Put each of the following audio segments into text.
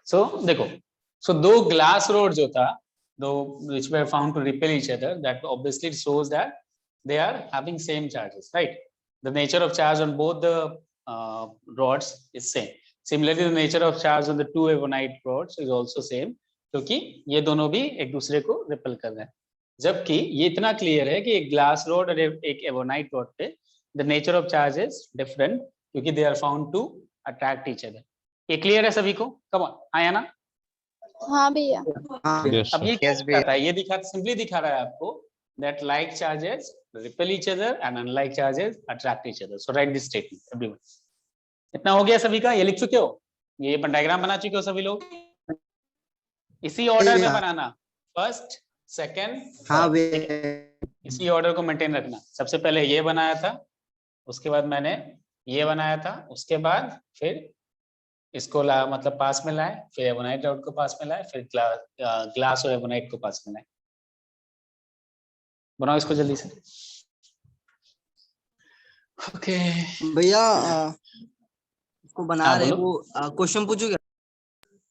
सो देखो, सो दो glass rod जो था, दो which were found to repel each other, that obviously shows that they are having same charges, right? The nature of charge on both the rods is same. Similarly, the nature of charge on the two ebonite rods is also same, क्योंकि ये दोनों भी एक दूसरे को repel कर रहे हैं। जबकि ये इतना क्लियर है कि एक ग्लास रोड और एक एबोनाइट रोड पे the nature of charge is different, क्योंकि they are found to attract each other. ये क्लियर है सभी को? कम ऑन, आया ना? हाँ भैया। अब ये क्या दिखाता है? ये सिंपली दिखा रहा है आपको that like charges repel each other and unlike charges attract each other. So write this statement everyone. इतना हो गया सभी का? ये लिख चुके हो? ये डायग्राम बना चुके हो सभी लोग? इसी ऑर्डर में बनाना, फर्स्ट सेकंड। हाँ, इसी ऑर्डर को मेंटेन रखना। सबसे पहले ये बनाया था, उसके बाद मैंने ये बनाया था, उसके बाद फिर इसको मतलब पास में लाए, फिर एबोनाइट रोड को पास में लाए, फिर ग्लास और एबोनाइट को पास में लाए। बनाओ इसको जल्दी से। ओके भैया, इसको बना रहे वो क्वेश्चन पूछू क्या?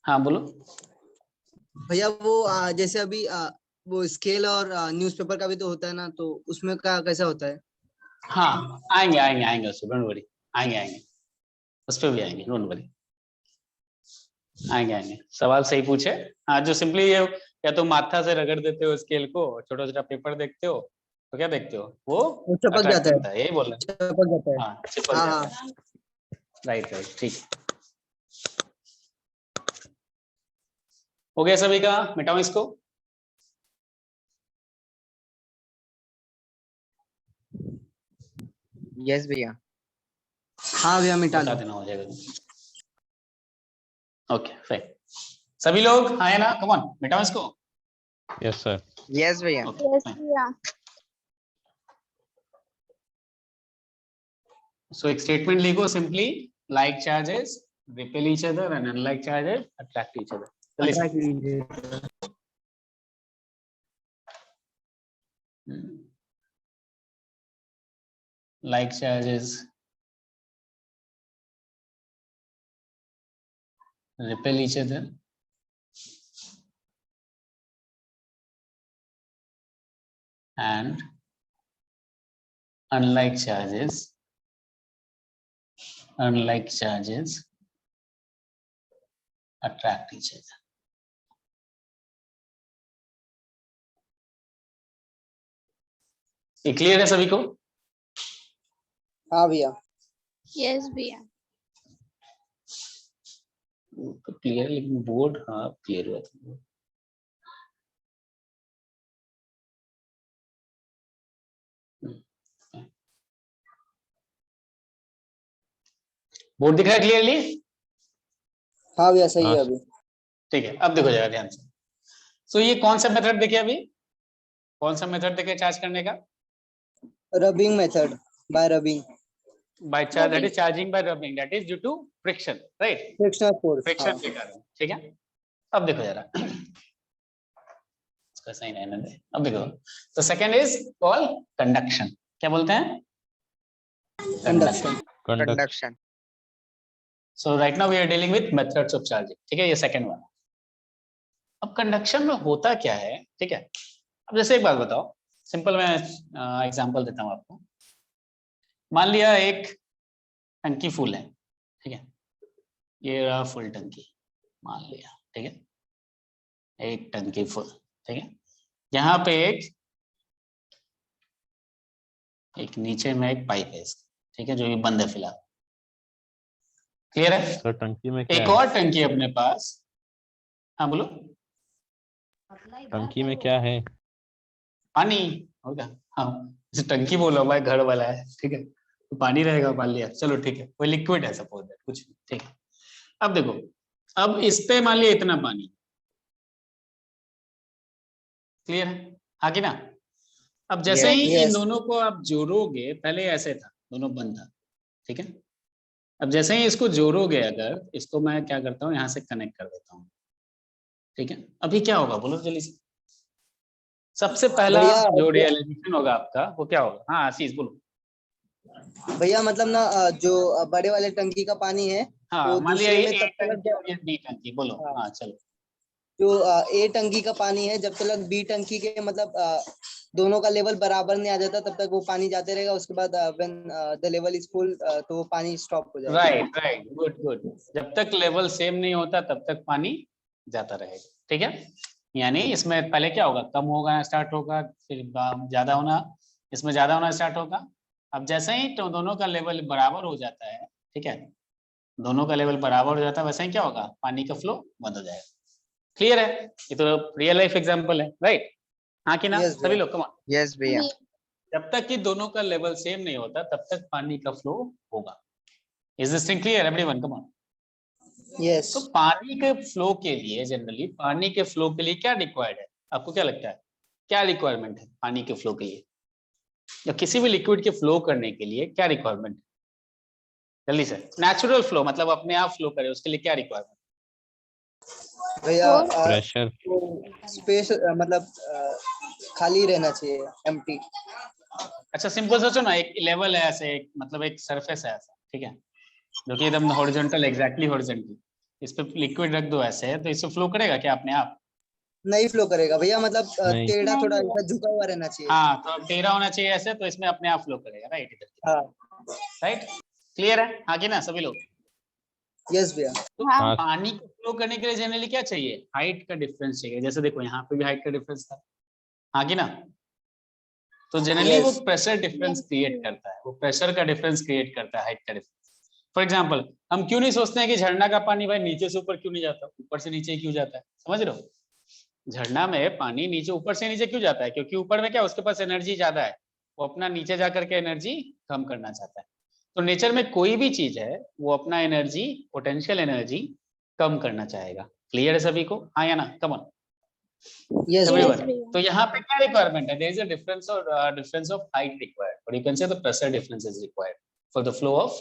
हाँ बोलो भैया। वो जैसे अभी वो स्केल और न्यूज़पेपर का भी तो होता है ना, तो उसमें क्या कैसा होता है? हाँ आएंगे आएंगे आएंगे, उसको डोंट वरी, आएंगे आएंगे, उस पर भी आएंगे, डोंट वरी, आएंगे आएंगे। सवाल सही पूछे। हाँ, जो सिंपली ये या तो माथा से रगड़ देते हो स्केल को, छोटा छोटा पेपर देखते हो तो क्या देखते हो? वो चिपक जाता है। यही बोल रहे हैं, चिपक जाता है। हाँ चिपक जाता है। राइट राइट, ठीक। हो गया सभी का? मिटाओ इसको। यस भैया। हाँ भैया, मिटा देना, हो जाएगा। ओके फाइन, सभी लोग आए ना? कम ऑन, मिटाओ इसको। Yes sir. यस भैया। यस भैया। सो एक स्टेटमेंट लिखो simply, like charges repel each other and unlike charges attract each other. Like charges repel each other and unlike charges attract each other. ये क्लियर है सभी को? हाँ भैया। यस भैया। तो क्लियर, लेकिन बोर्ड हाँ क्लियर हुआ था। बोर्ड दिख रहा है क्लियरली? हाँ भैया, सही है अभी। ठीक है, अब देखो जरा ध्यान से। सो ये कौन सा मेथड देखे अभी? कौन सा मेथड देखे चार्ज करने का? Rubbing method, bye rubbing. By charge, that is charging by rubbing, that is due to friction, right? Frictional force, friction के कारण, ठीक है? अब देखो जरा, इसका सही नहीं है। अब देखो, तो सेकंड इज कॉल्ड कंडक्शन। क्या बोलते हैं? Conduction. So right now we are dealing with methods of charging, ठीक है? ये सेकंड वाला। अब कंडक्शन में होता क्या है, ठीक है? अब जैसे एक बात बताओ, सिंपल मैं एग्जांपल देता हूँ आपको। मान लिया एक टंकी फुल है, ठीक है? ये रहा फुल टंकी, मान लिया, ठीक है? एक टंकी फुल, ठीक है? यहाँ पे एक नीचे में एक पाइप है इसका, ठीक है? जो ये बंद है फिलहाल। क्लियर है? तो टंकी में क्या एक है? और टंकी अपने पास। हाँ बोलो। टंकी में क्या है? पानी होगा। हाँ, जैसे टंकी बोलो भाई, घर वाला है, ठीक है? तो पानी रहेगा, मान लिया, चलो ठीक है, कोई लिक्विड है सपोज दैट, कुछ भी, ठीक है? अब देखो, अब इस पे मान लिया इतना पानी। क्लियर है? हाँ कि ना? अब जैसे ही इन दोनों को आप जोड़ोगे, पहले ऐसे था, दोनों बंद था, ठीक है? अब जैसे ही इसको जोड़ोगे, अगर इसको मैं क्या करता हूँ, यहाँ से कनेक्ट कर देता हूँ, ठीक है? अभी क्या होगा बोलो जल्दी से। सबसे पहला जो रियलाइजेशन होगा आपका, वो क्या होगा? हाँ आशीष बोलो। भैया, मतलब ना जो बड़े वाले टंकी का पानी है, हाँ तो मान लिया दूसरे ये में ए तब तक टंकी और ये बी टंकी, बोलो। हाँ। हाँ चलो। जो ए टंकी का पानी है, जब तक बी टंकी के मतलब दोनों का लेवल बराबर नहीं आ जाता तब तक वो पानी जाते रहेगा। उसके बाद when the level is full तो वो पानी स्टॉप हो जाएगा। Right right, good good. जब तक लेवल सेम नहीं होता तब तक पानी जाता रहेगा, ठीक है। यानी इसमें पहले क्या होगा, कम होगा स्टार्ट होगा, फिर ज्यादा होना, इसमें ज्यादा होना स्टार्ट होगा। अब जैसे ही तो दोनों का लेवल बराबर हो जाता है, ठीक है, दोनों का लेवल बराबर हो जाता है, वैसे ही क्या होगा, पानी का फ्लो बंद हो जाएगा। क्लियर है? ये तो रियल लाइफ एग्जांपल है, राइट? हाँ कि ना Yes, सभी भैया। लोग, कम ऑन। Yes, भैया। जब तक कि दोनों का लेवल सेम नहीं होता तब तक पानी का फ्लो होगा। Is this thing clear everyone? Come on. Yes. तो पानी के फ्लो के लिए, जनरली पानी के फ्लो के लिए क्या रिक्वायर्ड है, आपको क्या लगता है, क्या रिक्वायरमेंट है पानी के फ्लो के लिए, या किसी भी लिक्विड के फ्लो करने के लिए क्या रिक्वायरमेंट है? जल्दी से। नेचुरल फ्लो मतलब अपने आप फ्लो करे, उसके लिए क्या रिक्वायरमेंट? भैया प्रेशर। स्पेस मतलब खाली रहना चाहिए, एम्प्टी। अच्छा सिंपल सोचो ना, एक लेवल है ऐसे, एक मतलब एक सरफेस है ऐसा, ठीक है, जो कि एकदम हॉरिजॉन्टल, एग्जैक्टली हॉरिजॉन्टल, इस पे लिक्विड रख दो ऐसे, तो इससे फ्लो करेगा क्या अपने आप? नहीं फ्लो करेगा भैया, मतलब नहीं। टेढ़ा थोड़ा नहीं। ऐसा झुका हुआ रहना चाहिए। हाँ तो टेढ़ा होना चाहिए ऐसे, तो इसमें अपने आप फ्लो करेगा, राइट? इधर की हाँ। राइट। क्लियर है? हाँ कि ना सभी लोग? यस भैया। तो हाँ। हाँ। पानी को फ्लो करने के लिए जनरली क्या चाहिए, हाइट का डिफरेंस चाहिए। जैसे देखो यहाँ पे भी हाइट का डिफरेंस था, हाँ कि ना? तो जनरली वो यस। प्रेशर डिफरेंस क्रिएट करता है, वो प्रेशर का डिफरेंस क्रिएट करता है, हाइट का डिफरेंस। फॉर एग्जाम्पल, हम क्यों नहीं सोचते हैं कि झरना का पानी भाई नीचे से ऊपर क्यों नहीं जाता, ऊपर से नीचे क्यों जाता है? समझ रहे हो? झरना में पानी नीचे, ऊपर से नीचे क्यों जाता है? क्योंकि ऊपर में क्या, उसके पास एनर्जी ज्यादा है, वो अपना नीचे जाकर के एनर्जी कम करना चाहता है। तो नेचर में कोई भी चीज है वो अपना एनर्जी, पोटेंशियल एनर्जी कम करना चाहेगा। क्लियर है सभी को? हाँ या ना? कम ऑन यस भैया। एवरीवन। तो यहाँ पे क्या रिक्वायरमेंट है, देयर इज अ डिफरेंस और डिफरेंस ऑफ हाइट रिक्वायर्ड, और you can say the pressure difference is required for the flow of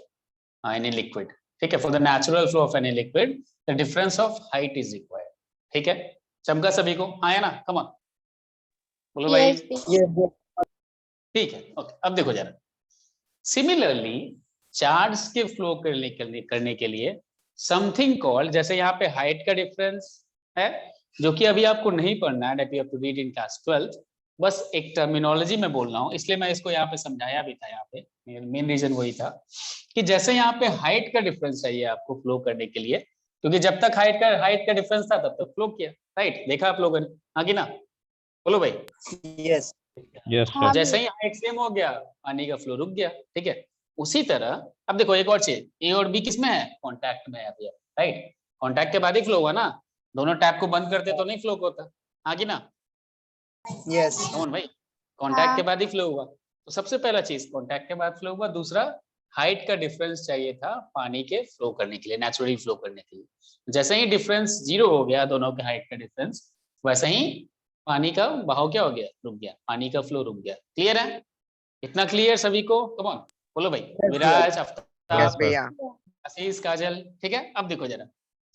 any liquid. ठीक है, for the natural flow of any liquid the difference of height is required. ठीक है, चमका सभी को? हाँ या ना? कम ऑन बोलो भाई। यस भैया। यस। ठीक है, ओके। अब देखो जरा, सिमिलरली चार्ज के फ्लो करने के लिए समथिंग कॉल्ड, जैसे यहाँ पे हाइट का डिफरेंस है, जो कि अभी आपको नहीं पढ़ना है, that you have to read in class 12, बस एक टर्मिनोलॉजी में बोल रहा हूँ, इसलिए मैं इसको यहाँ पे समझाया भी था। यहाँ पे मेन रीजन वही था कि जैसे यहाँ पे हाइट का डिफरेंस चाहिए आपको फ्लो करने के लिए, क्योंकि जब तक हाइट का डिफरेंस था तब तक फ्लो किया, राइट? देखा आप लोगों ने, हाँ कि ना? बोलो भाई। यस। यस हाँ सर। जैसे ही भैया। हाइट सेम हो गया, पानी का फ्लो रुक गया, ठीक है। उसी तरह अब देखो एक और चीज, ए और बी किसमें है, कांटेक्ट में है अभी, राइट? कांटेक्ट के बाद ही फ्लो होगा ना, दोनों टैप को बंद करते तो नहीं फ्लो होता, हाँ कि ना? यस। कौन भाई? कांटेक्ट के हाँ। बाद ही फ्लो हुआ। तो सबसे पहला चीज कांटेक्ट के बाद फ्लो हुआ, दूसरा हाइट का डिफरेंस चाहिए था पानी के फ्लो करने के लिए, नेचुरली फ्लो करने के लिए। जैसे ही डिफरेंस 0 हो गया, दोनों के हाइट का डिफरेंस, वैसे ही पानी का बहाव क्या हो गया, रुक गया, पानी का फ्लो रुक गया। क्लियर है? इतना क्लियर सभी को? कम ऑन बोलो भाई। विराज, हाँ आफ्ताब, Yes, सर। भैया। आशीष, काजल, ठीक है। अब देखो जरा,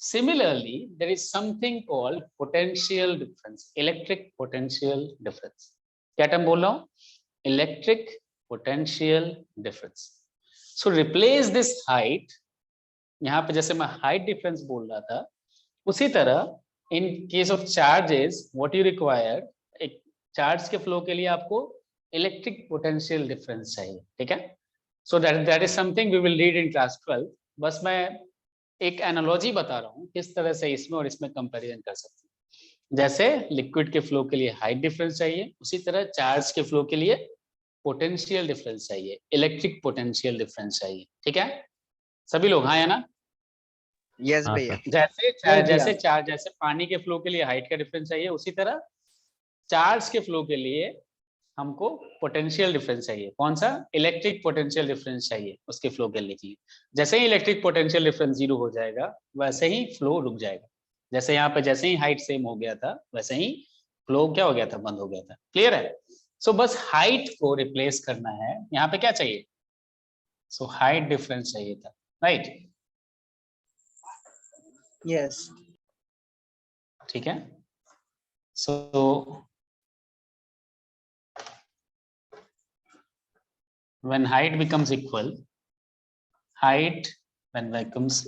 similarly there is something called potential difference, electric potential difference. क्या टर्म बोल रहा हूँ, electric potential difference. So replace this height, यहाँ पे जैसे मैं हाइट डिफरेंस बोल रहा था, उसी तरह in case of charges what you require, एक चार्ज के फ्लो के लिए आपको इलेक्ट्रिक पोटेंशियल डिफरेंस चाहिए, ठीक है। So that is something we will read in class 12। बस मैं एक एनालॉजी बता रहा हूँ किस तरह से इसमें और इसमें कंपैरिजन कर सकते हैं। जैसे लिक्विड के फ्लो के लिए हाइट डिफरेंस चाहिए, उसी तरह चार्ज के फ्लो के लिए पोटेंशियल डिफरेंस चाहिए, इलेक्ट्रिक पोटेंशियल डिफरेंस चाहिए, ठीक है सभी लोग? हाँ या ना? Yes, हाँ भैया। सर। जैसे पानी के फ्लो के लिए हाइट का डिफरेंस चाहिए, उसी तरह चार्ज के फ्लो के लिए हमको पोटेंशियल डिफरेंस चाहिए। कौन सा? इलेक्ट्रिक पोटेंशियल डिफरेंस चाहिए उसके फ्लो के लिए। जैसे ही इलेक्ट्रिक पोटेंशियल डिफरेंस 0 हो जाएगा, वैसे ही फ्लो रुक जाएगा। जैसे यहाँ पे जैसे ही हाइट सेम हो गया था, वैसे ही फ्लो क्या हो गया था, बंद हो गया था। क्लियर है? सो बस हाइट को रिप्लेस करना है। यहाँ पे क्या चाहिए? सो हाइट डिफरेंस चाहिए था, राइट? यस। ठीक है। सो when height becomes equal, height when becomes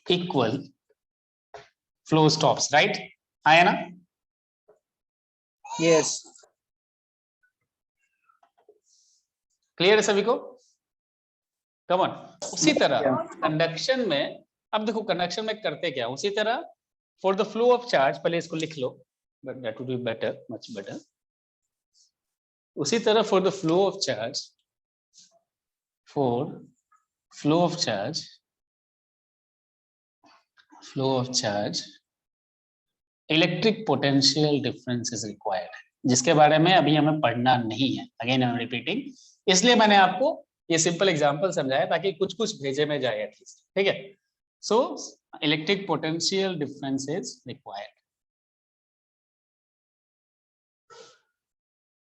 equal, flow stops, right? आया ना? यस क्लियर है सभी को? Come on. उसी तरह कंडक्शन में, अब देखो कंडक्शन में करते क्या, उसी तरह for the flow of charge, पहले इसको लिख लो, but that would be better, much better. उसी तरह for the flow of charge, electric potential difference is required, जिसके बारे में अभी हमें पढ़ना नहीं है। अगेन आई एम रिपीटिंग, इसलिए मैंने आपको ये सिंपल एग्जांपल समझाया ताकि कुछ कुछ भेजे में जाए एटलीस्ट, ठीक है? So electric potential difference is required,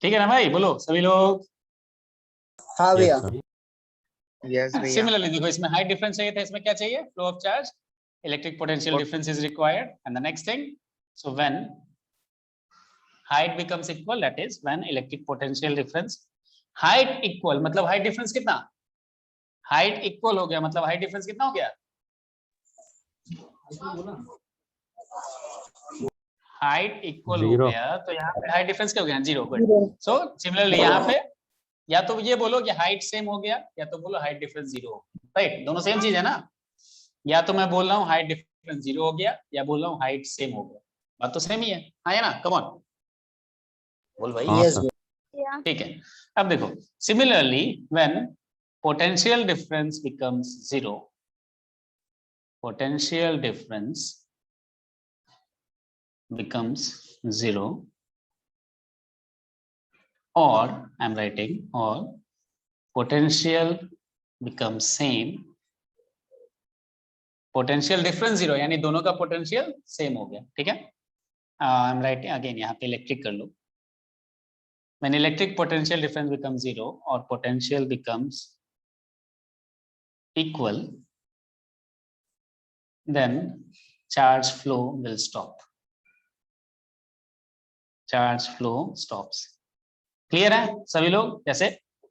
ठीक है ना भाई? बोलो सभी लोग। हाँ भैया Yes, sir. Yes, भैया. सिमिलरली देखो, इसमें हाइट डिफरेंस चाहिए था, इसमें क्या चाहिए? Flow of charge, electric potential difference is required, and the next thing, so when height becomes equal, that is when electric potential difference, height equal मतलब height difference कितना? height equal हो गया मतलब height difference कितना हो गया? height equal हो Zero. गया, तो यहाँ पे height difference क्या हो गया? 0। गुड। सो सिमिलरली यहाँ पे या तो ये बोलो कि height सेम हो गया, या तो बोलो height difference 0 हो गया, राइट? दोनों सेम चीज है ना? या तो मैं बोल रहा हूँ height difference 0 हो गया, या बोल रहा हूँ height सेम हो गया, बात तो सेम ही है, हाँ या ना? कम ऑन बोल भाई। हाँ, यस sir. Yeah. ठीक है, अब देखो similarly when potential difference becomes 0, potential difference becomes 0, or I'm writing, or potential becomes same, potential difference 0 यानी दोनों का पोटेंशियल सेम हो गया, ठीक है? I'm writing again, यहाँ पे इलेक्ट्रिक कर लो। When electric potential difference becomes 0 or potential becomes equal, then charge flow will stop. Charge flow stops. Clear है सभी लोग? जैसे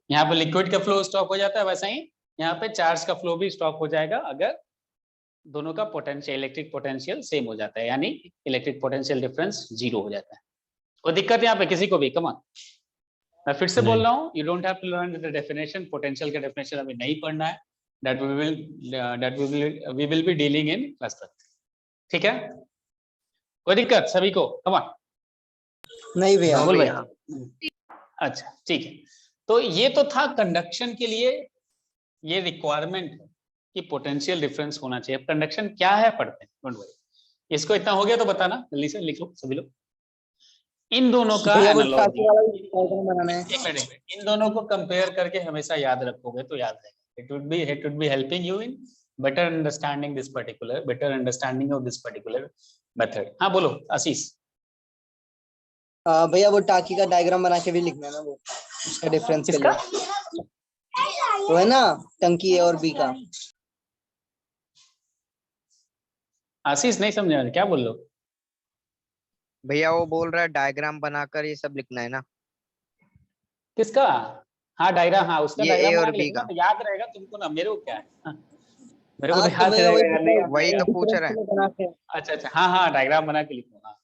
यहाँ पे लिक्विड का फ्लो स्टॉप हो जाता है, वैसा ही यहाँ पे चार्ज का फ्लो भी स्टॉप हो जाएगा अगर दोनों का पोटेंशियल, इलेक्ट्रिक पोटेंशियल सेम हो जाता है, यानी इलेक्ट्रिक पोटेंशियल डिफरेंस 0 हो जाता है। कोई दिक्कत यहाँ पे किसी को भी? कम ऑन, मैं फिर से बोल रहा हूँ, you don't have to learn the definition, potential का डेफिनेशन अभी नहीं पढ़ना है, that we will be dealing in class 12, ठीक है? कोई दिक्कत सभी को? कम ऑन, नहीं भैया बोल भाई। अच्छा ठीक है, तो ये तो था कंडक्शन के लिए ये रिक्वायरमेंट है कि पोटेंशियल डिफरेंस होना चाहिए। अब कंडक्शन क्या है पढ़ते हैं, डोंट वरी। इसको इतना हो गया तो बताना, जल्दी से लिख लो सभी लोग। इन दोनों का भैया वो एनालॉजी, टाकी वाला डायग्राम बनाना है। एक मिनट, इन दोनों को कंपेयर करके हमेशा याद रखोगे तो याद रहेगा। It would be helping you in better understanding this particular, better understanding of this particular method। हाँ बोलो आशीष। भैया वो टाकी का डायग्राम बना के भी लिखना है ना, वो उसका डिफरेंस के किसका? लिए वो है ना, टंकी ए और बी का। आशीष नहीं समझा क्या बोल लो? भैया वो बोल रहा है डायग्राम बनाकर ये सब लिखना है ना। किसका? हाँ डायग्राम, हाँ उसका ये A डायग्राम और बना के B लिखना का। तो याद रहेगा तुमको ना, मेरे को क्या है? हाँ, मेरे को तो आप याद भैया रहेगा या नहीं याद वही रहेगा? तो पूछ रहे हैं। अच्छा अच्छा, हाँ हाँ डायग्राम बना के लिखो। हाँ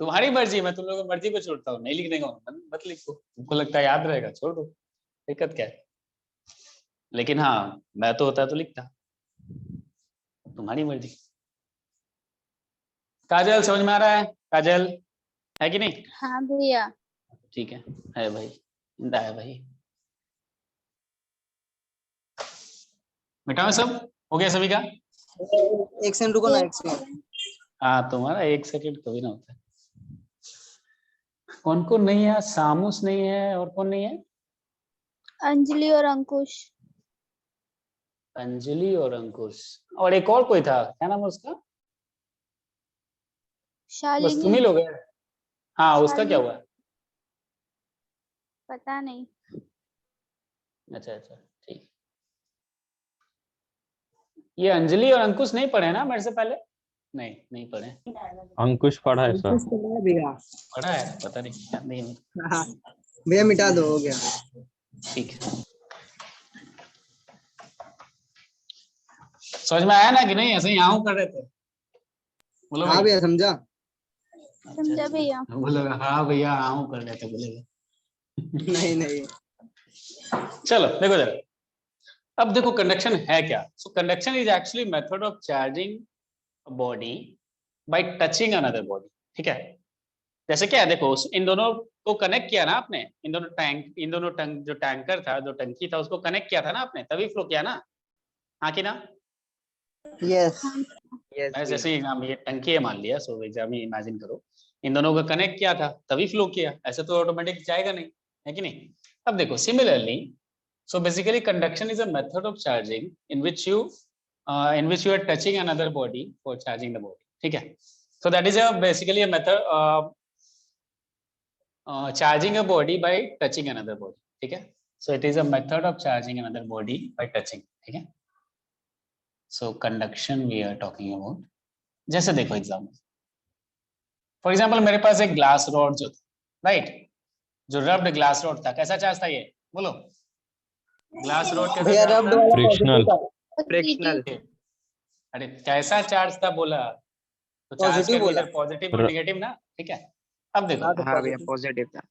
तुम्हारी मर्जी, मैं तुम लोगों की मर्जी पे छोड़ता हूँ, नहीं लिखने का मत लिखो, तुमको लगता है याद रहेगा छोड़ दो, दिक्कत क्या है? लेकिन हाँ मैं तो होता तो लिखता, तुम्हारी मर्जी। काजल समझ में आ रहा है? काजल है कि नहीं? हाँ भैया। ठीक है भाई, इंदा है भाई। मिटाओ सब, हो गया सभी का? एक सेकंड रुको ना, एक सेकंड। हाँ तुम्हारा 1 सेकंड कभी ना होता है। कौन कौन नहीं है? सामुस नहीं है, और कौन नहीं है? अंजलि और अंकुश। अंजलि और अंकुश, और एक और कोई था, क्या नाम है उसका? बस शालिनी। तुम ही लोग हैं? हाँ उसका क्या शालिनी। हुआ? पता नहीं। अच्छा अच्छा ठीक। ये अंजलि और अंकुश नहीं पढ़े ना मेरे से पहले? नहीं पढ़े। अंकुश पढ़ा है सर। भैया पढ़ा है, पता नहीं, याद नहीं है। भैया मिटा दो, हो गया। ठीक है समझ में आया ना कि नहीं? ऐसे ही हाँ कर रहे थे, बोलो हाँ भाई। भैया समझा। समझा भैया। बोलो हाँ भैया हाँ कर रहे थे, बोलेगा। नहीं नहीं। चलो देखो जरा, अब देखो कंडक्शन है क्या। So conduction is actually method of charging body by touching another body. ठीक है, जैसे क्या है देखो, इन दोनों को कनेक्ट किया ना आपने, इन दोनों टैंक जो टैंकर था, जो टंकी था, उसको कनेक्ट किया था ना आपने, तभी फ्लो किया ना, हाँ कि ना? यस। यस मैं भैया। जैसे ही हम ये टंकी है मान लिया, सो एग्जाम इमेजिन करो, इन दोनों को कनेक्ट किया था तभी फ्लो किया, ऐसे तो ऑटोमेटिक जाएगा नहीं, है कि नहीं? अब देखो similarly, so basically conduction is a method of charging in which you are touching another body for charging the body. ठीक है, so that is a basically a method charging a body by touching another body. ठीक है, so it is a method of charging another body by touching. ठीक है, so conduction we are talking about. जैसे देखो example, for example मेरे पास एक glass rod जो था, राइट, जो रब्ड ग्लास रॉड था, कैसा चार्ज था ये, बोलो? ग्लास रॉड कैसा भैया चार्ज रब्ड था? वाला Frictional. पॉजिटिव था। फ्रिक्शनल। अरे कैसा चार्ज था बोला, तो चार्ज पॉजिटिव का बोला। इधर पॉजिटिव और र- नेगेटिव ना। ठीक है, अब देखो, हाँ तो हाँ भैया पॉजिटिव। पॉजिटिव था।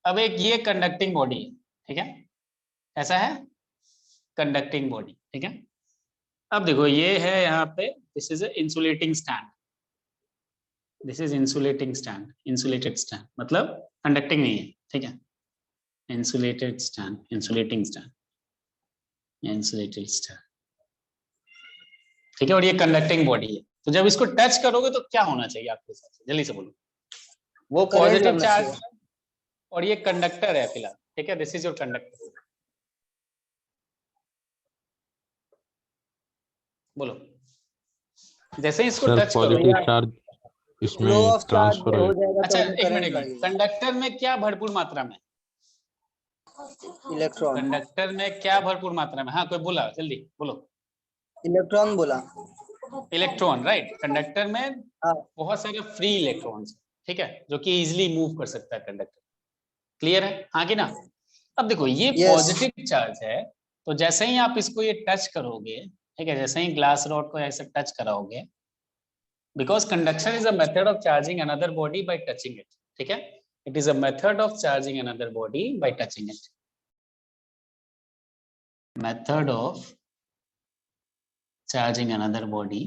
अब एक ये कंडक्टिंग बॉडी है, ठीक है, ऐसा है कंडक्टिंग बॉडी। ठीक है, अब देखो ये है यहाँ पे, this is insulating stand, this is insulating stand, insulated stand मतलब कंडक्टिंग नहीं है। ठीक है, insulated stand, insulating stand, insulated stand. ठीक है, और ये कंडक्टिंग बॉडी है, तो जब इसको टच करोगे तो क्या होना चाहिए आपके हिसाब से, जल्दी से बोलो? वो करंट पॉजिटिव लगना चार्ज चाहिए। और ये कंडक्टर है फिलहाल। ठीक है, दिस इज योर कंडक्टर, बोलो जैसे ही इसको सर टच करो। पॉजिटिव चार्ज फ्लो इसमें ऑफ चार्ज ट्रांसफर हो हो जाएगा अच्छा तो हमें एक मिनट, करंट लगेगा। कंडक्टर में क्या भरपूर मात्रा में, इलेक्ट्रॉन। कंडक्टर में क्या भरपूर मात्रा में, हाँ कोई बोला, जल्दी बोलो? इलेक्ट्रॉन बोला। Electron, right. कंडक्टर में हाँ। बहुत सारे फ्री इलेक्ट्रॉन्स, ठीक है, जो कि इजिली मूव कर सकता है कंडक्टर। क्लियर है, हाँ कि ना? अब देखो ये Yes. पॉजिटिव चार्ज है, तो जैसे ही आप इसको ये टच करोगे, ठीक है, जैसे ही ग्लास रॉड को ऐसे टच कराओगे, because conduction is a method of charging another body by touching it. ठीक है, it is a method of charging another body by touching it, method of charging another body,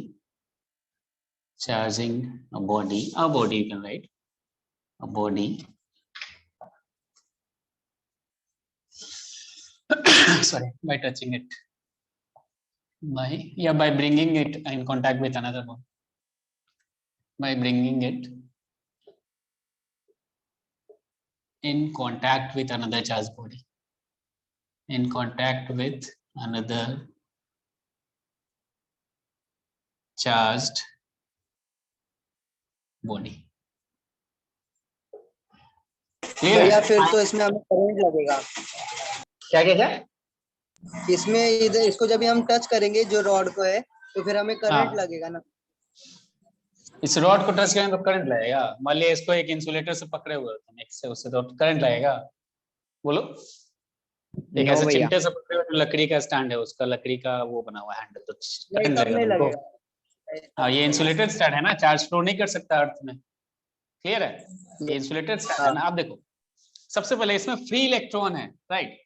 charging a body you can write a body sorry, by touching it, by bringing it in contact with another body, by bringing it in contact with another charged body, in contact with another charged body. Clear भैया है? फिर तो इसमें हमें current लगेगा। क्या क्या क्या? इसमें इधर इसको जब भी हम टच करेंगे जो रॉड को है तो फिर हमें करंट हाँ। लगेगा ना। इस रॉड को टच करें तो करंट लगेगा। मान लिया इसको एक इंसुलेटर से पकड़े हुए हो एक से उससे, तो करंट लगेगा, बोलो? एक नो ऐसे भैया। चिमटे से पकड़े हुए, लकड़ी का स्टैंड है, उसका लकड़ी का वो बना हुआ हैंडल, तो नहीं करंट तब लगेगा नहीं तुमको। लगेगा। हाँ, ये इंसुलेटेड स्टैंड है ना, चार्ज फ्लो नहीं कर सकता अर्थ में। क्लियर है? ये इंसुलेटेड स्टैंड है ना। आप देखो सबसे पहले इसमें फ्री इलेक्ट्रॉन है, राइट,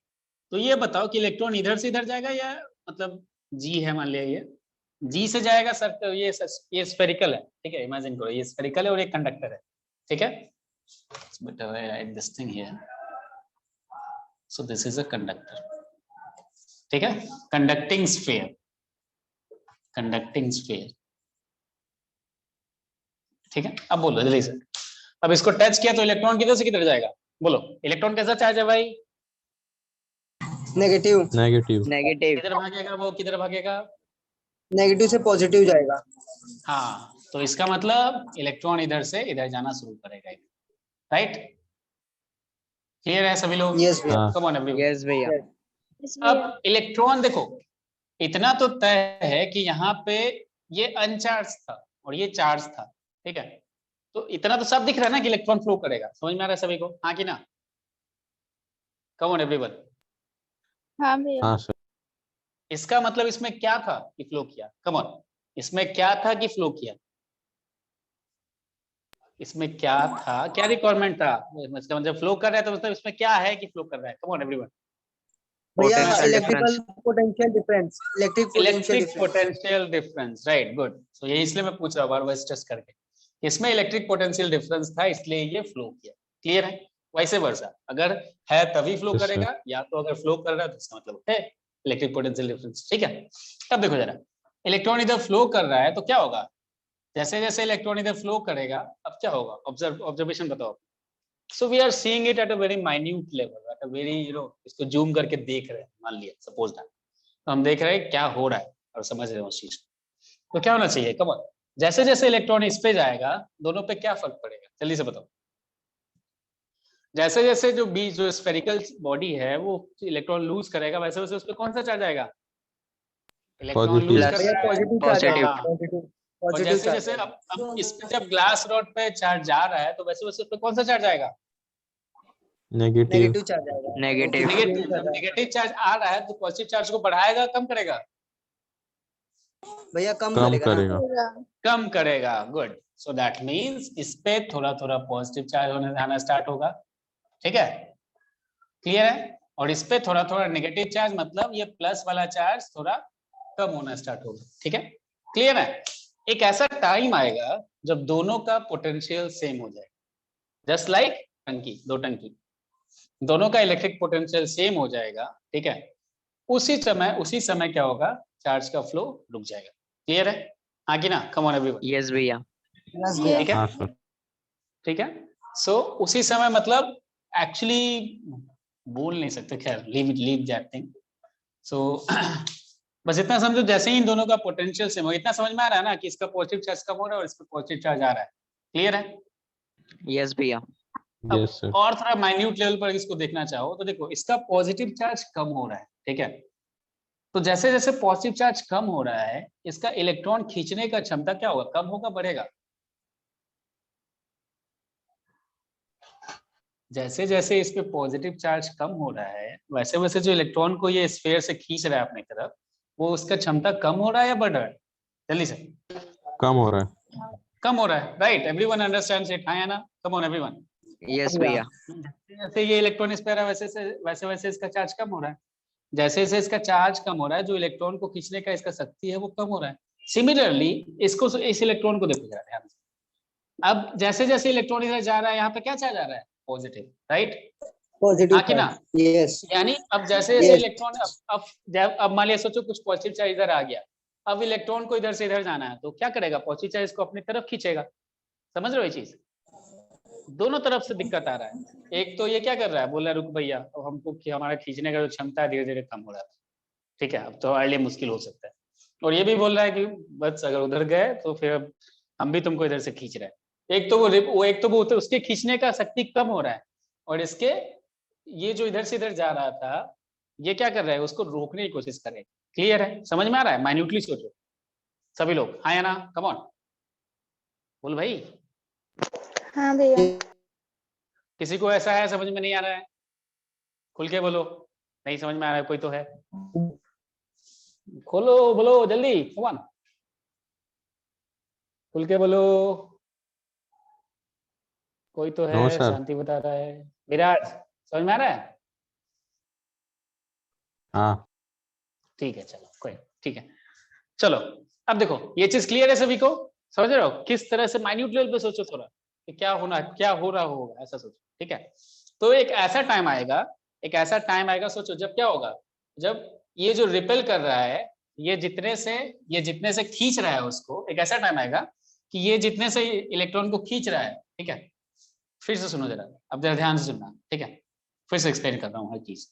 तो ये बताओ कि इलेक्ट्रॉन इधर से इधर जाएगा या मतलब जी है, मान लिया ये जी से जाएगा सर, तो ये स्फेरिकल है, ठीक है, इमेजिन करो ये स्फेरिकल है और एक कंडक्टर है, ठीक है, but I right this thing here, so this is a conductor, ठीक है, कंडक्टिंग स्फीयर, कंडक्टिंग स्फीयर, ठीक है। अब बोलो जल्दी से, अब इसको टच किया तो इलेक्ट्रॉन किधर से किधर जाएगा, बोलो? इलेक्ट्रॉन कैसा चार्ज है भाई? नेगेटिव। नेगेटिव। नेगेटिव। किधर भागेगा वो, किधर भागेगा? नेगेटिव से पॉजिटिव जाएगा। हाँ, तो इसका मतलब इलेक्ट्रॉन इधर से इधर जाना शुरू करेगा, राइट? क्लियर है सभी लोग? यस भैया। हाँ कम ऑन एवरीवन। यस भैया। Yes, भैया। अब इलेक्ट्रॉन देखो, इतना तो तय है कि यहाँ पे ये अनचार्ज था और ये चार्ज था, ठीक है, तो इतना तो सब दिख रहा है ना कि इलेक्ट्रॉन फ्लो करेगा। समझ में आ रहा है सभी को, हाँ कि ना? कम ऑन एवरीवन। हाँ भैया। हाँ सर। इसका मतलब इसमें क्या था कि फ्लो किया, कम ऑन, इसमें क्या था कि फ्लो किया, इसमें क्या था, क्या रिक्वायरमेंट था, इसका मतलब फ्लो कर रहा है तो मतलब इसमें क्या है कि फ्लो कर रहा है, कम ऑन एवरीवन। भैया Potential electrical difference. Potential difference, electric potential electric difference. Potential difference, right, good. So ये इसलिए मैं पूछ रहा हूँ बार बार स्ट्रेस करके, इसमें इलेक्ट्रिक पोटेंशियल डिफरेंस था इसलिए ये फ्लो किया, क्लियर है। वैसे वर्सा अगर है तभी फ्लो Yes, sir. करेगा, या तो अगर फ्लो कर रहा है तो इसका मतलब है इलेक्ट्रिक पोटेंशियल डिफरेंस, ठीक है। अब देखो जरा, इलेक्ट्रॉन इधर फ्लो कर रहा है तो क्या होगा, जैसे जैसे इलेक्ट्रॉन इधर फ्लो करेगा अब क्या होगा, ऑब्जर्वेशन बताओ। So we are seeing it at a very minute level, at a very इसको जूम करके देख रहे हैं, मान लिया सपोज दैट, तो हम देख रहे हैं क्या हो रहा है और समझ रहे हैं उस चीज को। तो क्या होना चाहिए, कम ऑन, जैसे जैसे इलेक्ट्रॉन इस पे जाएगा दोनों पे क्या फर्क पड़ेगा, जल्दी से बताओ। जैसे जैसे जो स्फेरिकल बॉडी है वो इलेक्ट्रॉन लूज करेगा वैसे वैसे उस पर कौन सा चार्ज आएगा, इलेक्ट्रॉन Positive. Loose Plus. कर भैया रहा है। Positive charge Positive. आएगा, हाँ, पॉजिटिव और पॉजिटिव जैसे चार्ज जैसे आएगा। अब इस पे जब ग्लास रॉड पे चार्ज जा रहा है तो वैसे वैसे उस पे कौन सा चार्ज आएगा, Negative. नेगेटिव चार्ज आएगा। Negative. नेगेटिव। जब नेगेटिव चार्ज आ रहा है तो पॉजिटिव चार्ज को बढ़ाएगा कम करेगा, भैया कम कम करेगा ना। करेगा. कम करेगा, गुड। सो दैट मींस इस पे थोड़ा थोड़ा पॉजिटिव चार्ज होने आना स्टार्ट होगा, ठीक है, क्लियर है। और इस पे थोड़ा थोड़ा नेगेटिव चार्ज, मतलब ये प्लस वाला चार्ज थोड़ा कम होना स्टार्ट होगा, ठीक है, क्लियर है। एक ऐसा टाइम आएगा जब दोनों का पोटेंशियल सेम हो जाएगा, जस्ट लाइक टंकी, दो टंकी, दोनों का इलेक्ट्रिक पोटेंशियल सेम हो जाएगा, ठीक है। उसी समय क्या होगा, चार्ज का फ्लो रुक जाएगा, क्लियर है, हाँ कि ना, कम ऑन एवरीवन, Yes भैया. यस भैया। ठीक है, हाँ सर. ठीक है। सो उसी समय मतलब एक्चुअली बोल नहीं सकते, खैर लीव दैट थिंग। सो बस इतना समझो, जैसे ही इन दोनों का पोटेंशियल सेम हो, इतना समझ में आ रहा है ना कि इसका पॉजिटिव चार्ज कम हो रहा है और इसका पॉजिटिव चार्ज आ रहा है, क्लियर है। Yes भैया. अब Yes, sir. और थोड़ा माइन्यूट लेवल पर इसको देखना चाहो तो देखो इसका पॉजिटिव चार्ज कम हो रहा है, ठीक है। तो जैसे जैसे पॉजिटिव चार्ज कम हो रहा है इसका इलेक्ट्रॉन खींचने का क्षमता क्या होगा, कम होगा बढ़ेगा, जैसे जैसे इस पे पॉजिटिव चार्ज कम हो रहा है वैसे वैसे जो इलेक्ट्रॉन को ये स्फीयर से खींच रहा है अपनी तरफ, वो उसका क्षमता कम हो रहा है या बढ़ रहा है, जल्दी से, कम हो रहा है. कम हो रहा है, राइट, एवरीवन अंडरस्टैंड्स इट, हाँ या ना, कम ऑन एवरीवन। Yes भैया. जैसे ये इलेक्ट्रॉन इस पे आ रहा है वैसे वैसे इसका चार्ज कम हो रहा है, जैसे जैसे इसका चार्ज कम हो रहा है जो इलेक्ट्रॉन को खींचने का इसका शक्ति है वो कम हो रहा है। सिमिलरली इसको, इस इलेक्ट्रॉन को देखो जरा ध्यान से, अब जैसे जैसे इलेक्ट्रॉन इधर जा रहा है यहाँ पे क्या चार्ज आ रहा है, पॉजिटिव, राइट, पॉजिटिव हाँ कि ना, यस। यानी अब जैसे जैसे Yes. इलेक्ट्रॉन अब मान लिया सोचो कुछ पॉजिटिव चार्ज इधर आ गया, अब इलेक्ट्रॉन को इधर से इधर जाना है तो क्या करेगा, पॉजिटिव चार्ज को अपनी तरफ खींचेगा, समझ रहे हो ये चीज, दोनों तरफ से दिक्कत आ रहा है। एक तो ये क्या कर रहा है, बोल रहा है रुक भैया, अब हमको कि हमारा खींचने का जो क्षमता है धीरे धीरे कम हो रहा है, ठीक है, अब तो हमारे लिए मुश्किल हो सकता है। और ये भी बोल रहा है कि बस अगर उधर गए तो फिर अब हम भी तुमको इधर से खींच रहे हैं। एक तो वो उसके खींचने का शक्ति कम हो रहा है, और इसके ये जो इधर से इधर जा रहा था ये क्या कर रहा है, उसको रोकने की कोशिश करे, क्लियर है, समझ में आ रहा है, माइन्यूटली सोचो सभी लोग, हाँ या ना, कम ऑन बोल भाई, हाँ भैया। किसी को ऐसा है समझ में नहीं आ रहा है, खुल के बोलो, नहीं समझ में आ रहा है कोई तो है, खोलो बोलो जल्दी, कम ऑन, खुल के बोलो, कोई तो है, No, sir. शांति बता रहा है, विराज समझ में आ रहा है, हाँ. ठीक है चलो कोई, ठीक है चलो। अब देखो ये चीज क्लियर है सभी को, समझ रहे हो किस तरह से, माइन्यूट लेवल पे सोचो थोड़ा कि क्या हो रहा होगा, ऐसा सोचो, ठीक है। तो एक ऐसा टाइम आएगा, सोचो जब क्या होगा, जब ये जो रिपेल कर रहा है ये जितने से खींच रहा है उसको, एक ऐसा टाइम आएगा कि ये जितने से इलेक्ट्रॉन को खींच रहा है, ठीक है, फिर से सुनो जरा, अब जरा ध्यान से सुनना, ठीक है, फिर से एक्सप्लेन कर रहा हूँ हर चीज।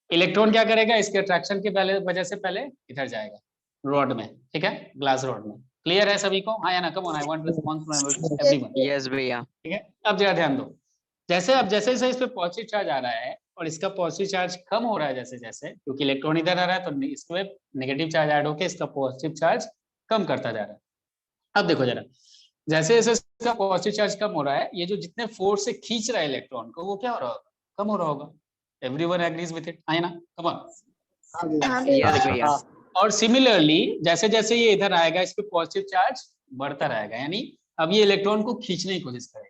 इलेक्ट्रॉन क्या करेगा, इसके अट्रैक्शन की वजह से पहले इधर जाएगा रॉड में, ठीक है, ग्लास रॉड में, क्लियर है सभी को, हाँ या ना, come on, I want response from everyone, Yes भैया. ठीक है। अब जरा ध्यान दो, जैसे जैसे इस पे पॉजिटिव चार्ज आ रहा है और इसका पॉजिटिव चार्ज कम हो रहा है जैसे जैसे, क्योंकि इलेक्ट्रॉन इधर आ रहा है तो इसमें नेगेटिव चार्ज ऐड होकर इसका पॉजिटिव चार्ज कम करता जा रहा है। अब देखो जरा, जैसे जैसे इसका पॉजिटिव चार्ज कम हो रहा है, ये जो जितने फोर्स से खींच रहा है इलेक्ट्रॉन को वो क्या हो रहा होगा, कम हो रहा होगा, एवरीवन एग्रीज विद इट, है ना, कम ऑन, हाँ भैया। यस भैया। हाँ और सिमिलरली जैसे जैसे ये इधर आएगा इस पे पॉजिटिव चार्ज बढ़ता रहेगा, यानी अब ये इलेक्ट्रॉन को खींचने की कोशिश करेगा।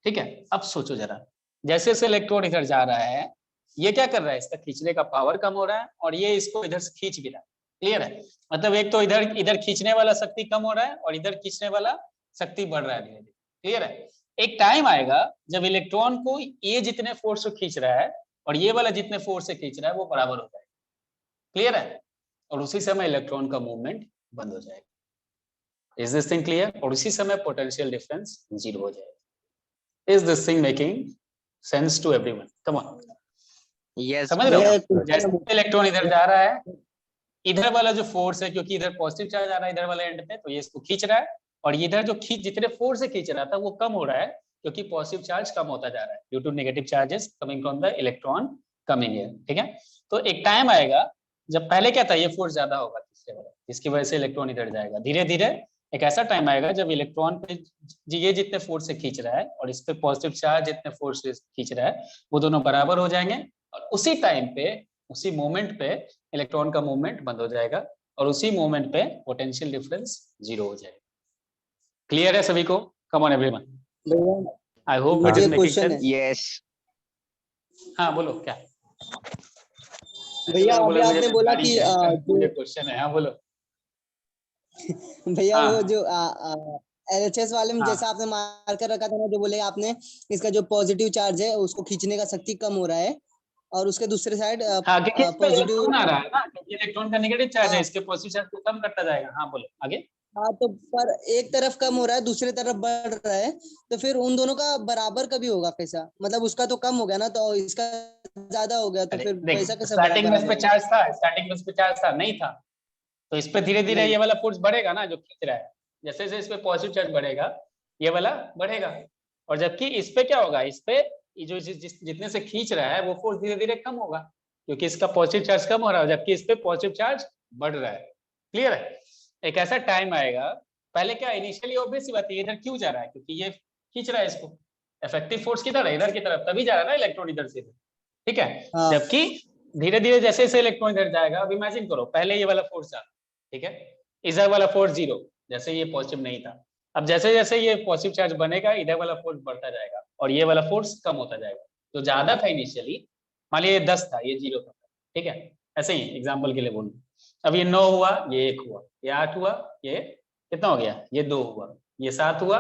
ठीक है, अब सोचो जरा, जैसे जैसे इलेक्ट्रॉन इधर जा रहा है ये क्या कर रहा है, इसका खींचने का पावर कम हो रहा है और ये इसको इधर से खींच भी रहा है। क्लियर है, मतलब एक तो इधर इधर खींचने वाला शक्ति कम हो रहा है और इधर खींचने वाला शक्ति बढ़ रहा है धीरे धीरे। क्लियर है, एक टाइम आएगा जब इलेक्ट्रॉन को ये जितने फोर्स से खींच रहा है और ये वाला जितने फोर्स से खींच रहा है वो बराबर हो जाएगा। क्लियर है, और उसी समय इलेक्ट्रॉन का मूवमेंट बंद हो जाएगा। Is this thing clear? और उसी समय पोटेंशियल डिफरेंस जीरो हो जाएगा। Is this thing making sense to everyone? Come on, yes समझ रहे भैया हो? एक क्वेश्चन जैसे इलेक्ट्रॉन इधर जा रहा है, इधर वाला जो फोर्स है, क्योंकि इधर पॉजिटिव चार्ज आ रहा है इधर वाले एंड पे, तो ये इसको खींच रहा है, और इधर जो खींच जितने फोर्स से खींच रहा था वो कम हो रहा है क्योंकि पॉजिटिव चार्ज कम होता जा रहा है due to negative charges coming from the electron coming here. ठीक है, तो एक टाइम आएगा जब पहले क्या था, ये फोर्स ज्यादा होगा तीसरे वाला, जिसकी वजह से इलेक्ट्रॉन इधर जाएगा। धीरे धीरे एक ऐसा टाइम आएगा जब इलेक्ट्रॉन पे ये जितने फोर्स से खींच रहा है और इस पे पॉजिटिव चार्ज जितने फोर्स से खींच रहा है वो दोनों बराबर हो जाएंगे, और उसी टाइम पे उसी मोमेंट पे इलेक्ट्रॉन का मूवमेंट बंद हो जाएगा और उसी मोमेंट पे पोटेंशियल डिफरेंस जीरो हो जाएगा। क्लियर है सभी को? कम ऑन एवरीवन, भैया आई होप इट मुझे इज एक मेकिंग क्वेश्चन सेंस। है। यस। हाँ बोलो क्या? भैया अभी मुझे आपने बोला बीमारी कि है मुझे जो क्वेश्चन है। हाँ बोलो। भैया वो हाँ जो एलएचएस वाले में जैसा हाँ आपने मार्कर रखा था ना, जो बोले आपने इसका जो पॉजिटिव चार्ज है उसको खींचने का शक्ति कम हो रहा है और उसके दूसरे साइड हाँ, क्योंकि इस पे पॉजिटिव। इलेक्ट्रॉन आ रहा है ना, क्योंकि इलेक्ट्रॉन का नेगेटिव चार्ज है, हाँ इसके पॉजिटिव चार्ज को कम करता जाएगा। हाँ बोलो आगे। हाँ, तो पर एक तरफ कम हो रहा है दूसरी तरफ बढ़ रहा है, तो फिर उन दोनों का बराबर कभी होगा कैसा? मतलब उसका तो कम हो गया ना, तो इसका ज्यादा हो गया, तो अरे फिर देख, वैसा कैसे स्टार्टिंग में इस बराबर पे होगा? चार्ज था, स्टार्टिंग में इस पे चार्ज था नहीं था, तो इस पे धीरे धीरे नहीं। ये वाला फोर्स बढ़ेगा ना जो खींच रहा है। जैसे जैसे इस पे पॉजिटिव चार्ज बढ़ेगा ये वाला बढ़ेगा, और जबकि इस पे क्या होगा, इस पे ये जो जितने से खींच रहा है वो फोर्स धीरे धीरे कम होगा क्योंकि इसका पॉजिटिव चार्ज कम हो रहा है, जबकि इस पे पॉजिटिव चार्ज बढ़ रहा है। क्लियर है, एक ऐसा टाइम आएगा, पहले क्या इनिशियली ऑब्वियस सी बात है इधर क्यों जा रहा है, क्योंकि ये खींच रहा है इसको, इफेक्टिव फोर्स किधर है, इधर की तरफ, तभी जा रहा है ना इलेक्ट्रॉन इधर से इधर। ठीक है, हाँ जबकि धीरे धीरे जैसे जैसे इलेक्ट्रॉन इधर जाएगा, अब इमेजिन करो पहले ये वाला फोर्स था, ठीक है, इधर वाला फोर्स जीरो, जैसे ये पॉजिटिव नहीं था, अब जैसे जैसे ये पॉजिटिव चार्ज बनेगा इधर वाला फोर्स बढ़ता जाएगा और ये वाला फोर्स कम होता जाएगा। तो ज्यादा था इनिशियली, मान लिया ये 10 था ये 0 था, ठीक है, ऐसे ही एग्जाम्पल के लिए बोलूँ। अब ये 9 हुआ, ये 1 हुआ, ये 8 हुआ, ये कितना हो गया, ये 2 हुआ, ये 7 हुआ,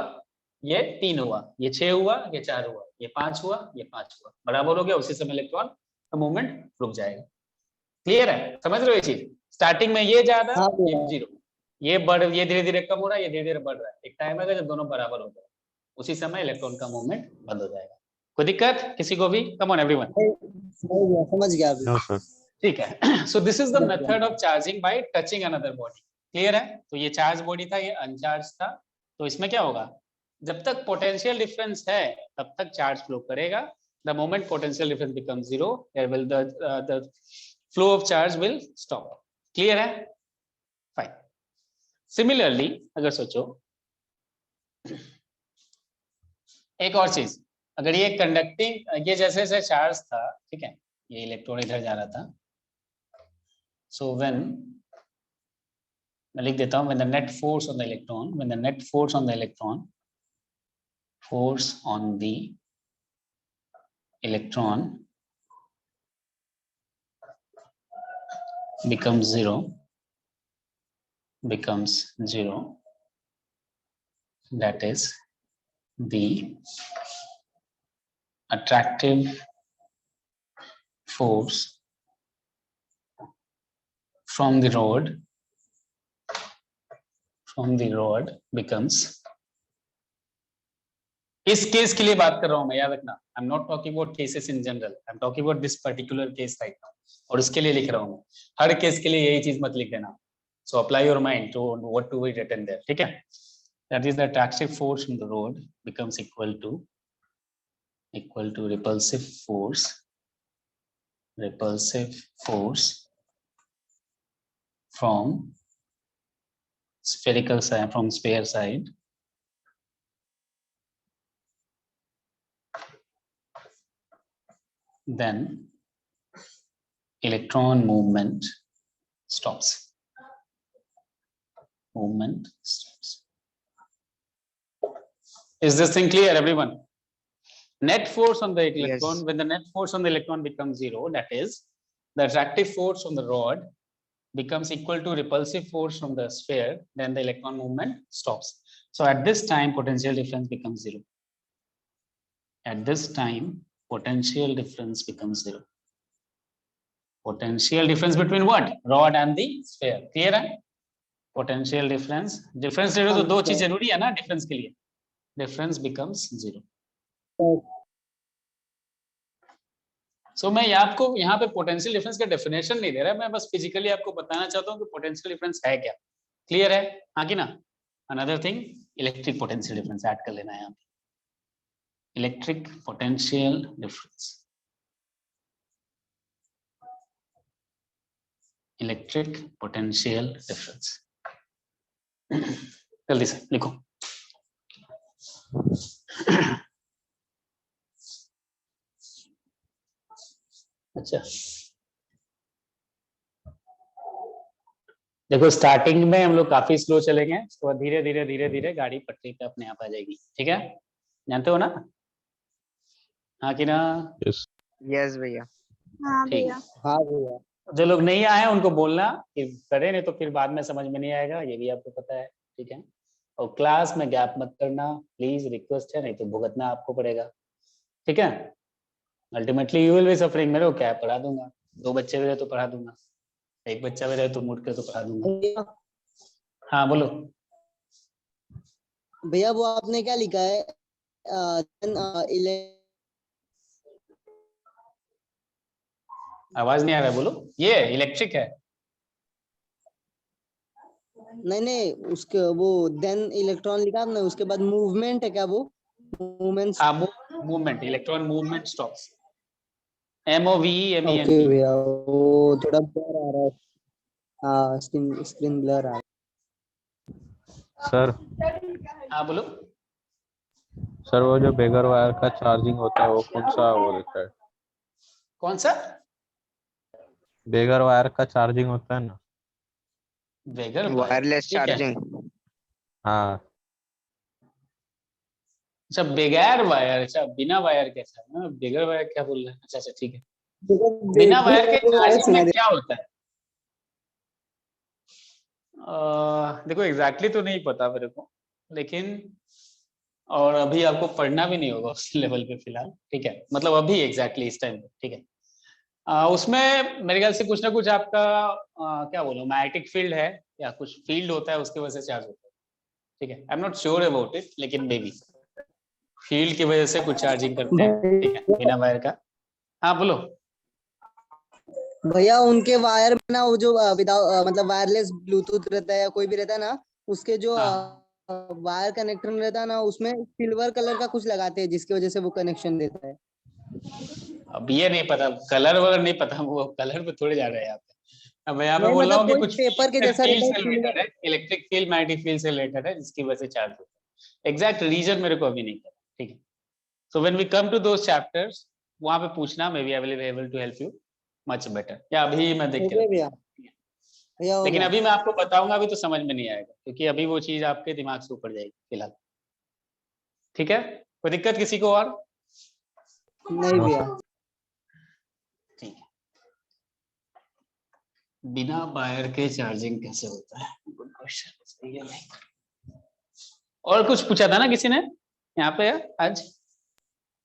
ये 3 हुआ, ये 6 हुआ, ये 4 हुआ, ये 5 हुआ, ये 5 हुआ, बराबर हो गया। उसी समय इलेक्ट्रॉन का मूवमेंट रुक जाएगा। क्लियर है, समझ रहे हो ये चीज? स्टार्टिंग में ये ज्यादा, हाँ ये भैया। 0, ये धीरे धीरे कम हो रहा है, ये धीरे धीरे बढ़ रहा है। एक टाइम आएगा जब दोनों बराबर हो जाए, उसी समय इलेक्ट्रॉन का मूवमेंट बंद हो जाएगा। कोई दिक्कत किसी को भी? Come on everyone. नहीं भैया, समझ गया अभी। No sir. ठीक है, सो दिस इज द समझ मेथड गया। Of charging by touching another body. Clear है, तो ये चार्ज बॉडी था, ये अनचार्ज था, तो इसमें क्या होगा, जब तक पोटेंशियल डिफरेंस है तब तक चार्ज फ्लो करेगा। The moment potential difference become zero, there will the flow of charge will stop. Clear है, फाइन। सिमिलरली अगर सोचो एक और चीज, अगर ये कंडक्टिंग, ये जैसे जैसे चार्ज था, ठीक है, ये इलेक्ट्रॉन इधर जा रहा था, सो व्हेन, मैं लिख देता हूं, when the net force on the electron, when the net force on the electron, force on the electron becomes zero, that is the attractive force from the rod becomes, इस case के लिए बात कर रहा हूं मैं, याद रखना, I am not talking about cases in general, I am talking about this particular case right now, और उसके लिए लिख रहा हूं। हर केस के लिए यही चीज मत लिख देना, so apply your mind to what to be written there. ठीक है, that is the attractive force from the rod becomes equal to repulsive force from spherical side, from sphere side, then electron movement stops. Movement stops. Is this thing clear, everyone? Net force on the electron, Yes. when the net force on the electron becomes 0, that is, the attractive force on the rod becomes equal to repulsive force from the sphere, then the electron movement stops. So at this time, potential difference becomes 0. At this time, potential difference becomes 0. Potential difference between what? Rod and the sphere. Clear है? Potential difference. Difference ले लो तो दो चीज जरूरी है ना difference के लिए. Difference becomes 0. So मैं आपको यहाँ पे पोटेंशियल डिफरेंस का डेफिनेशन नहीं दे रहा, मैं बस फिजिकली आपको बताना चाहता हूँ कि पोटेंशियल डिफरेंस है क्या. क्लियर है? हाँ कि ना? Another thing, electric potential difference add कर लेना है यहाँ पे. Electric potential difference. Electric potential difference. जल्दी से लिखो. अच्छा, देखो स्टार्टिंग में हम लोग काफी स्लो चलेंगे, तो धीरे धीरे गाड़ी पटरी पे अपने आप आ जाएगी. ठीक है, जानते हो ना? हाँ कि ना? यस भैया. हाँ ठीक. भैया. हाँ भैया. जो लोग नहीं आए उनको बोलना कि करें, नहीं तो फिर बाद में समझ में नहीं आएगा, ये भी आपको पता है. ठीक है, और क्लास में गैप मत करना प्लीज, रिक्वेस्ट है, नहीं तो भुगतना आपको पड़ेगा. ठीक है, ultimately you will be suffering. मेरे को क्या पढ़ा दूंगा, 2 बच्चे भी रहे तो पढ़ा दूंगा, 1 बच्चा भी रहे तो मुड़ के तो पढ़ा दूंगा. हाँ बोलो. भैया वो आपने क्या लिखा है? आवाज नहीं आ रहा है, बोलो. ये इलेक्ट्रिक है. नहीं उसके वो देन इलेक्ट्रॉन लिखा आपने, उसके बाद मूवमेंट है क्या? वो मूवमेंट. हाँ, movement, electron movement stops. MOVEMENT. Okay भैया, वो थोड़ा ब्लर आ रहा है. हाँ, स्क्रीन ब्लर आ रहा है. सर हाँ बोलो. सर वो जो बेगर वायर का चार्जिंग होता है वो कौन सा वो रहता है? कौन सा? बेगर वायर का चार्जिंग होता है ना. बेगर वायरलेस चार्जिंग. हाँ. अच्छा, बेगर वायर. अच्छा, बिना वायर कैसा? हाँ, बेगर वायर क्या बोल रहे हैं? अच्छा अच्छा, ठीक है. बिना वायर के चार्जिंग में क्या होता है? देखो एग्जैक्टली तो नहीं पता मेरे को, लेकिन और अभी आपको पढ़ना भी नहीं होगा उस लेवल पे फिलहाल. ठीक है, मतलब अभी एग्जैक्टली इस टाइम पे. ठीक है, उसमें मेरे ख्याल से कुछ ना कुछ आपका क्या बोलो, मैग्नेटिक फील्ड है या कुछ फील्ड होता है, उसकी वजह से चार्ज होता है. ठीक है, I am not sure about it, लेकिन मे बी फील्ड की वजह से कुछ चार्जिंग करते हैं. ठीक है, बिना वायर का. हाँ बोलो. भैया उनके वायर में ना, वो जो विदाउट मतलब वायरलेस ब्लूटूथ रहता है या कोई भी रहता है ना, उसके जो वायर कनेक्टर रहता है ना, उसमें सिल्वर कलर का कुछ लगाते हैं जिसकी वजह से वो कनेक्शन देता है. अब ये नहीं पता, कलर वगैरह नहीं पता, वो कलर पे थोड़े जा रहे हैं यहाँ पे. अब मैं यहाँ पे नहीं, बोल रहा हूँ मतलब कि कोई कुछ पेपर के जैसा फील्ड रहता से है, रिलेटेड है, इलेक्ट्रिक फील्ड मैग्नेटिक फील्ड से रिलेटेड है, जिसकी वजह से चार्ज होता है. एग्जैक्ट रीजन मेरे को अभी नहीं पता. ठीक है, so when we come to those chapters, वहां पे पूछना, maybe I will be able to help you much better. या अभी मैं देख के भैया. भैया लेकिन अभी मैं आपको बताऊंगा, अभी तो समझ में नहीं आएगा, क्योंकि अभी वो चीज आपके दिमाग से ऊपर जाएगी फिलहाल. ठीक है, कोई दिक्कत किसी को और? नहीं भैया. ठीक है, बिना वायर के चार्जिंग कैसे होता है? Good question. और कुछ पूछा था ना किसी ने यहाँ पे आज?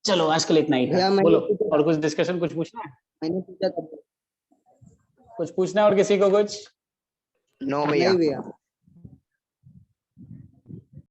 चलो आज के लिए इतना ही था. बोलो, और कुछ डिस्कशन, कुछ पूछना है? मैंने पूछा था. कुछ पूछना है और किसी को कुछ? नो भैया. नहीं भैया.